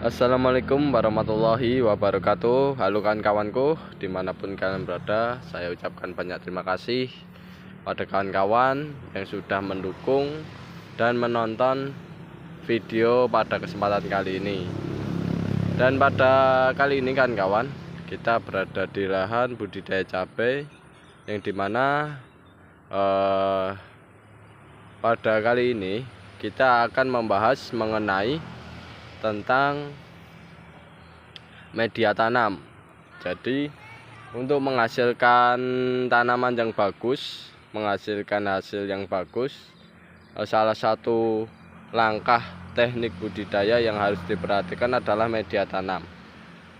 Assalamualaikum warahmatullahi wabarakatuh. Halo kawan-kawanku, dimanapun kalian berada, saya ucapkan banyak terima kasih pada kawan-kawan yang sudah mendukung dan menonton video pada kesempatan kali ini. Dan pada kali ini kawan-kawan, kita berada di lahan budidaya cabai yang dimana pada kali ini kita akan membahas mengenai tentang media tanam. Jadi untuk menghasilkan tanaman yang bagus, menghasilkan hasil yang bagus, salah satu langkah teknik budidaya yang harus diperhatikan adalah media tanam.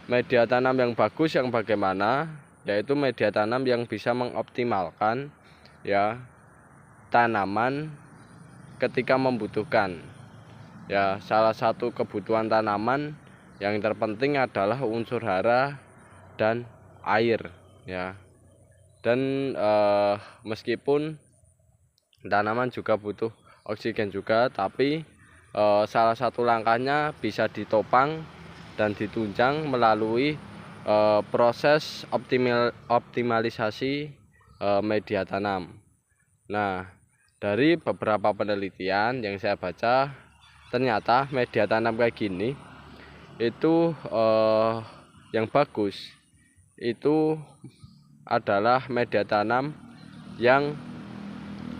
Media tanam yang bagus yang bagaimana? Yaitu media tanam yang bisa mengoptimalkan tanaman ketika membutuhkan. Salah satu kebutuhan tanaman yang terpenting adalah unsur hara dan air Dan meskipun tanaman juga butuh oksigen juga, tapi salah satu langkahnya bisa ditopang dan ditunjang melalui proses optimalisasi media tanam. Nah, dari beberapa penelitian yang saya baca, ternyata media tanam kayak gini itu yang bagus itu adalah media tanam yang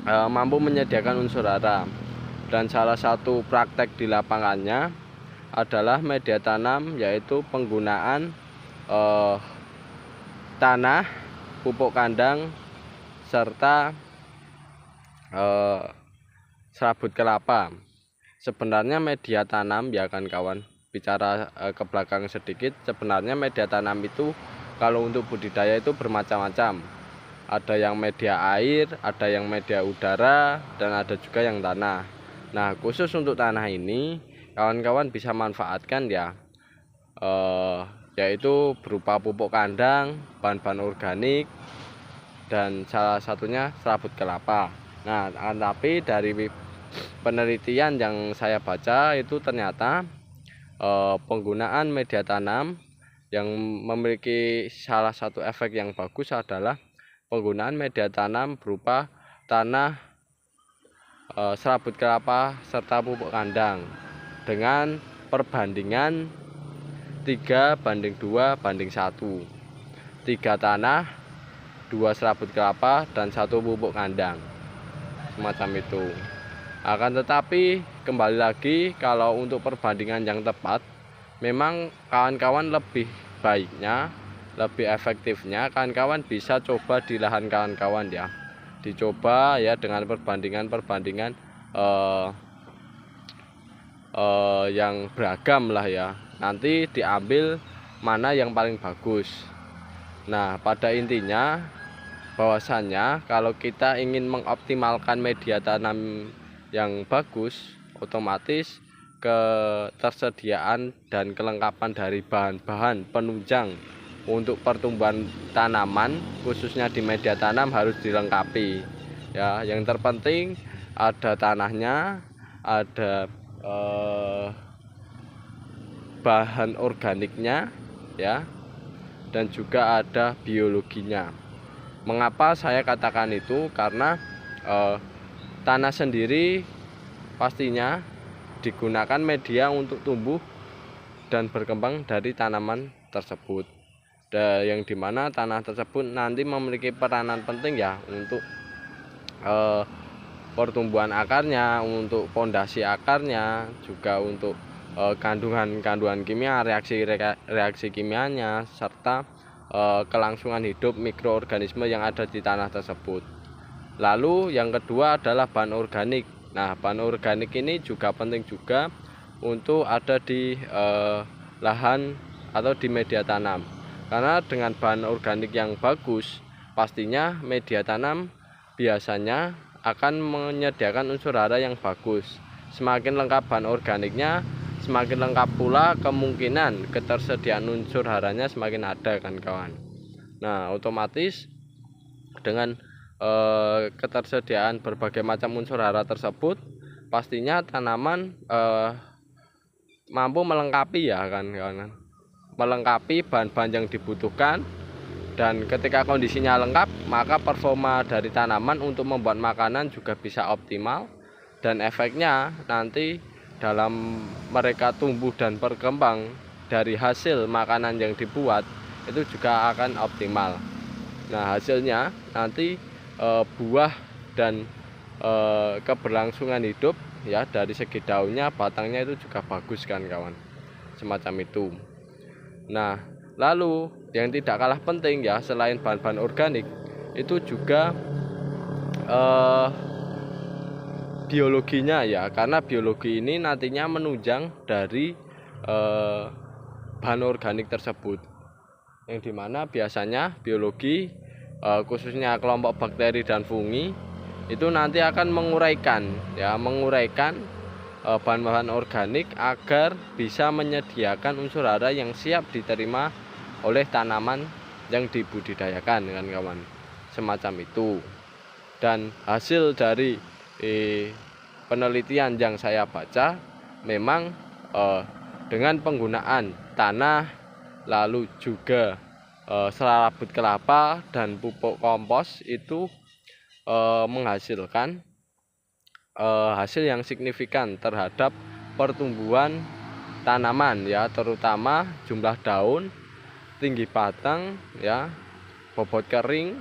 mampu menyediakan unsur hara. Dan salah satu praktek di lapangannya adalah media tanam yaitu penggunaan tanah, pupuk kandang, serta serabut kelapa. Sebenarnya media tanam kawan, bicara ke belakang sedikit, sebenarnya media tanam itu kalau untuk budidaya itu bermacam-macam. Ada yang media air, ada yang media udara, dan ada juga yang tanah. Nah, khusus untuk tanah ini kawan-kawan bisa manfaatkan yaitu berupa pupuk kandang, bahan-bahan organik, dan salah satunya serabut kelapa. Nah, tapi dari penelitian yang saya baca itu ternyata penggunaan media tanam yang memiliki salah satu efek yang bagus adalah penggunaan media tanam berupa tanah, serabut kelapa, serta pupuk kandang dengan perbandingan 3:2:1. 3 tanah, 2 serabut kelapa, dan 1 pupuk kandang, semacam itu. Akan tetapi kembali lagi, kalau untuk perbandingan yang tepat, memang kawan-kawan lebih baiknya, lebih efektifnya kawan-kawan bisa coba di lahan kawan-kawan dicoba dengan perbandingan yang beragam lah nanti diambil mana yang paling bagus. Nah, pada intinya bahwasannya kalau kita ingin mengoptimalkan media tanam yang bagus, otomatis ketersediaan dan kelengkapan dari bahan-bahan penunjang untuk pertumbuhan tanaman khususnya di media tanam harus dilengkapi. Yang terpenting ada tanahnya, ada bahan organiknya dan juga ada biologinya. Mengapa saya katakan itu? Karena tanah sendiri pastinya digunakan media untuk tumbuh dan berkembang dari tanaman tersebut, yang dimana tanah tersebut nanti memiliki peranan penting untuk pertumbuhan akarnya, untuk pondasi akarnya, juga untuk kandungan kimia, reaksi kimianya, serta kelangsungan hidup mikroorganisme yang ada di tanah tersebut. Lalu yang kedua adalah bahan organik. Nah, bahan organik ini juga penting juga untuk ada di lahan atau di media tanam. Karena dengan bahan organik yang bagus, pastinya media tanam biasanya akan menyediakan unsur hara yang bagus. Semakin lengkap bahan organiknya, semakin lengkap pula kemungkinan ketersediaan unsur haranya semakin ada kawan. Nah, otomatis dengan ketersediaan berbagai macam unsur hara tersebut, pastinya tanaman mampu melengkapi ya kan kawan, melengkapi bahan-bahan yang dibutuhkan. Dan ketika kondisinya lengkap, maka performa dari tanaman untuk membuat makanan juga bisa optimal, dan efeknya nanti dalam mereka tumbuh dan berkembang dari hasil makanan yang dibuat itu juga akan optimal. Nah, hasilnya nanti buah dan keberlangsungan hidup ya, dari segi daunnya, batangnya itu juga bagus kan kawan, semacam itu. Nah, lalu yang tidak kalah penting ya, selain bahan-bahan organik itu juga biologinya ya, karena biologi ini nantinya menunjang dari bahan organik tersebut, yang dimana biasanya biologi khususnya kelompok bakteri dan fungi itu nanti akan menguraikan bahan-bahan organik agar bisa menyediakan unsur hara yang siap diterima oleh tanaman yang dibudidayakan kan kawan, semacam itu. Dan hasil dari penelitian yang saya baca, memang dengan penggunaan tanah, lalu juga serabut kelapa dan pupuk kompos itu menghasilkan hasil yang signifikan terhadap pertumbuhan tanaman ya, terutama jumlah daun, tinggi batang ya, bobot kering,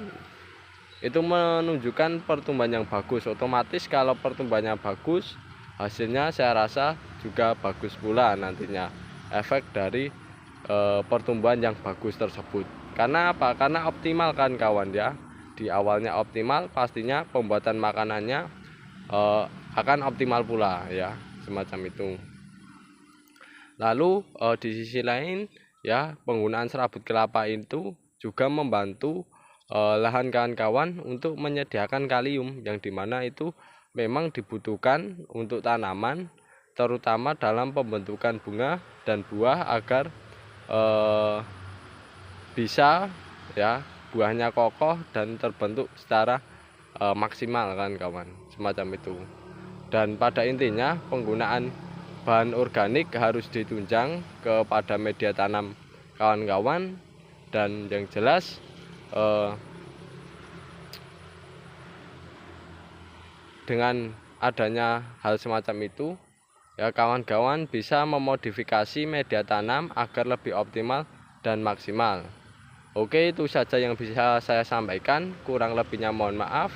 itu menunjukkan pertumbuhan yang bagus. Otomatis kalau pertumbuhannya bagus, hasilnya saya rasa juga bagus pula nantinya, efek dari pertumbuhan yang bagus tersebut. Karena apa? Karena optimal kan kawan ya, di awalnya optimal, pastinya pembuatan makanannya akan optimal pula ya, semacam itu. Lalu di sisi lain ya, penggunaan serabut kelapa itu juga membantu lahan kawan-kawan untuk menyediakan kalium, yang dimana itu memang dibutuhkan untuk tanaman, terutama dalam pembentukan bunga dan buah agar bisa ya buahnya kokoh dan terbentuk secara maksimal kan kawan, semacam itu. Dan pada intinya penggunaan bahan organik harus ditunjang kepada media tanam kawan-kawan, dan yang jelas dengan adanya hal semacam itu ya, kawan-kawan bisa memodifikasi media tanam agar lebih optimal dan maksimal. Oke, itu saja yang bisa saya sampaikan, kurang lebihnya mohon maaf.